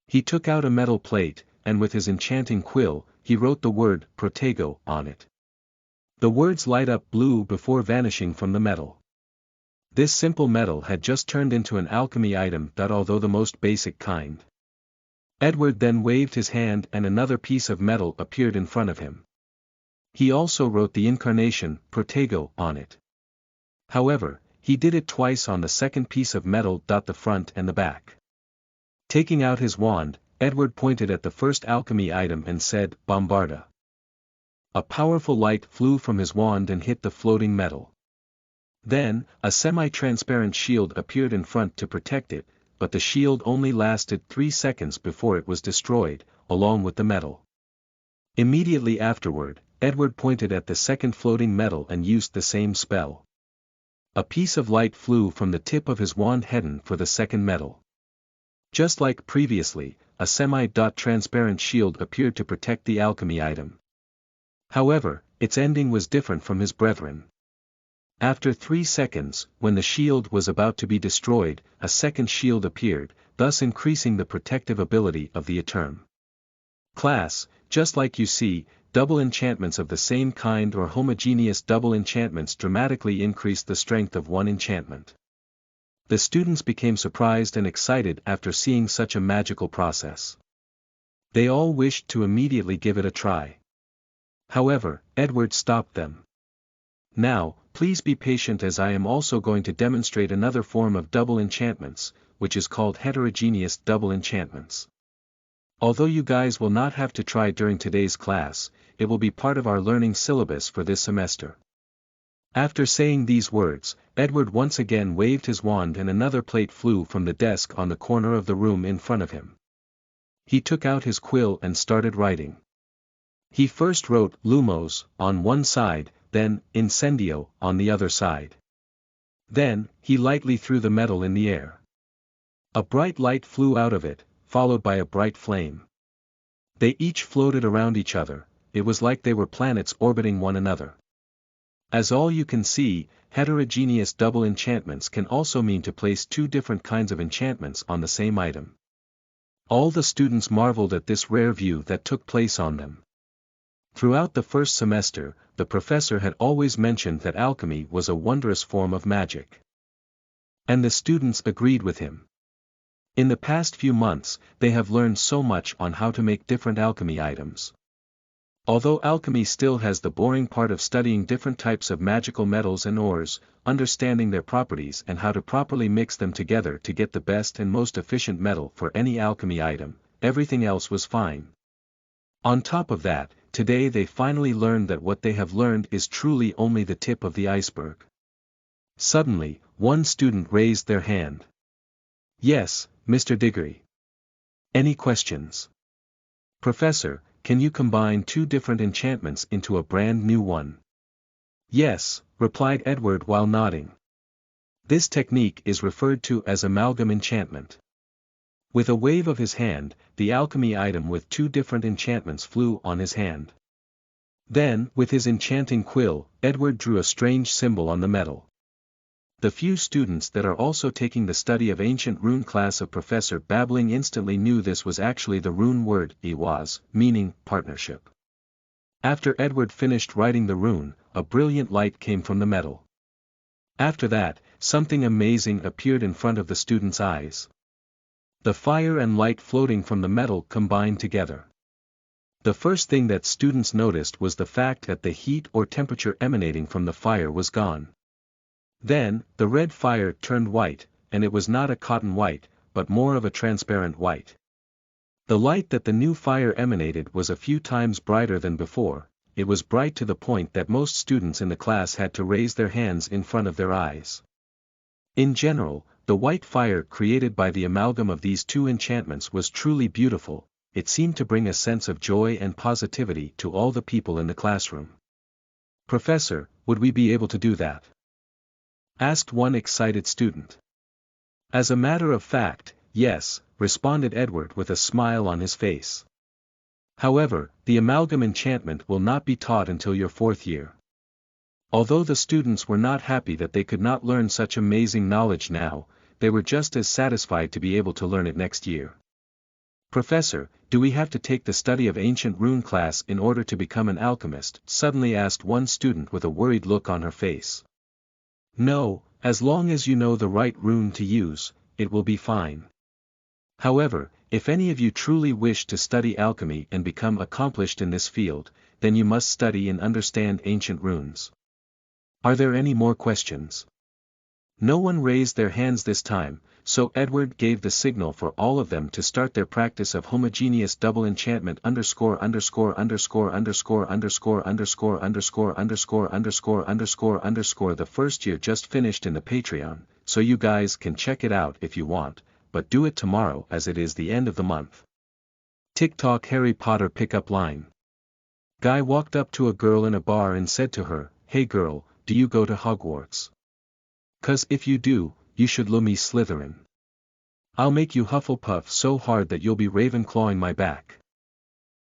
He took out a metal plate, and with his enchanting quill, he wrote the word Protego on it. The words light up blue before vanishing from the metal. This simple metal had just turned into an alchemy item, although the most basic kind. Edward then waved his hand and another piece of metal appeared in front of him. He also wrote the incarnation, Protego, on it. However, he did it twice on the second piece of metal. The front and the back. Taking out his wand, Edward pointed at the first alchemy item and said, Bombarda. A powerful light flew from his wand and hit the floating metal. Then, a semi-transparent shield appeared in front to protect it, but the shield only lasted 3 seconds before it was destroyed, along with the metal. Immediately afterward, Edward pointed at the second floating metal and used the same spell. A piece of light flew from the tip of his wand heading for the second metal. Just like previously, a semi-transparent shield appeared to protect the alchemy item. However, its ending was different from his brethren. After 3 seconds, when the shield was about to be destroyed, a second shield appeared, thus increasing the protective ability of the item. Class, just like you see, double enchantments of the same kind or homogeneous double enchantments dramatically increase the strength of one enchantment. The students became surprised and excited after seeing such a magical process. They all wished to immediately give it a try. However, Edward stopped them. Now, please be patient as I am also going to demonstrate another form of double enchantments, which is called heterogeneous double enchantments. Although you guys will not have to try during today's class, it will be part of our learning syllabus for this semester. After saying these words, Edward once again waved his wand and another plate flew from the desk on the corner of the room in front of him. He took out his quill and started writing. He first wrote Lumos on one side, then Incendio on the other side. Then, he lightly threw the metal in the air. A bright light flew out of it, followed by a bright flame. They each floated around each other, it was like they were planets orbiting one another. As all you can see, heterogeneous double enchantments can also mean to place 2 different kinds of enchantments on the same item. All the students marveled at this rare view that took place on them. Throughout the first semester, the professor had always mentioned that alchemy was a wondrous form of magic. And the students agreed with him. In the past few months, they have learned so much on how to make different alchemy items. Although alchemy still has the boring part of studying different types of magical metals and ores, understanding their properties and how to properly mix them together to get the best and most efficient metal for any alchemy item, everything else was fine. On top of that, today they finally learned that what they have learned is truly only the tip of the iceberg. Suddenly, one student raised their hand. Yes, Mr. Diggory. Any questions? Professor, can you combine 2 different enchantments into a brand new one? Yes, replied Edward while nodding. This technique is referred to as amalgam enchantment. With a wave of his hand, the alchemy item with 2 different enchantments flew on his hand. Then, with his enchanting quill, Edward drew a strange symbol on the metal. The few students that are also taking the study of ancient rune class of Professor Babbling instantly knew this was actually the rune word Iwaz, meaning partnership. After Edward finished writing the rune, a brilliant light came from the metal. After that, something amazing appeared in front of the students' eyes. The fire and light floating from the metal combined together. The first thing that students noticed was the fact that the heat or temperature emanating from the fire was gone. Then, the red fire turned white, and it was not a cotton white, but more of a transparent white. The light that the new fire emanated was a few times brighter than before, it was bright to the point that most students in the class had to raise their hands in front of their eyes. In general, the white fire created by the amalgam of these 2 enchantments was truly beautiful, it seemed to bring a sense of joy and positivity to all the people in the classroom. Professor, would we be able to do that? Asked one excited student. As a matter of fact, yes, responded Edward with a smile on his face. However, the amalgam enchantment will not be taught until your 4th year. Although the students were not happy that they could not learn such amazing knowledge now, they were just as satisfied to be able to learn it next year. Professor, do we have to take the study of ancient rune class in order to become an alchemist? Suddenly asked one student with a worried look on her face. No, as long as you know the right rune to use, it will be fine. However, if any of you truly wish to study alchemy and become accomplished in this field, then you must study and understand ancient runes. Are there any more questions? No one raised their hands this time, so Edward gave the signal for all of them to start their practice of homogeneous double enchantment _______________________________________________________________________________________________________________ The first year just finished in the Patreon, so you guys can check it out if you want, but do it tomorrow as it is the end of the month. TikTok Harry Potter pickup line. Guy walked up to a girl in a bar and said to her, "Hey girl, do you go to Hogwarts? 'Cause if you do, you should lo me Slytherin. I'll make you Hufflepuff so hard that you'll be Ravenclawing my back."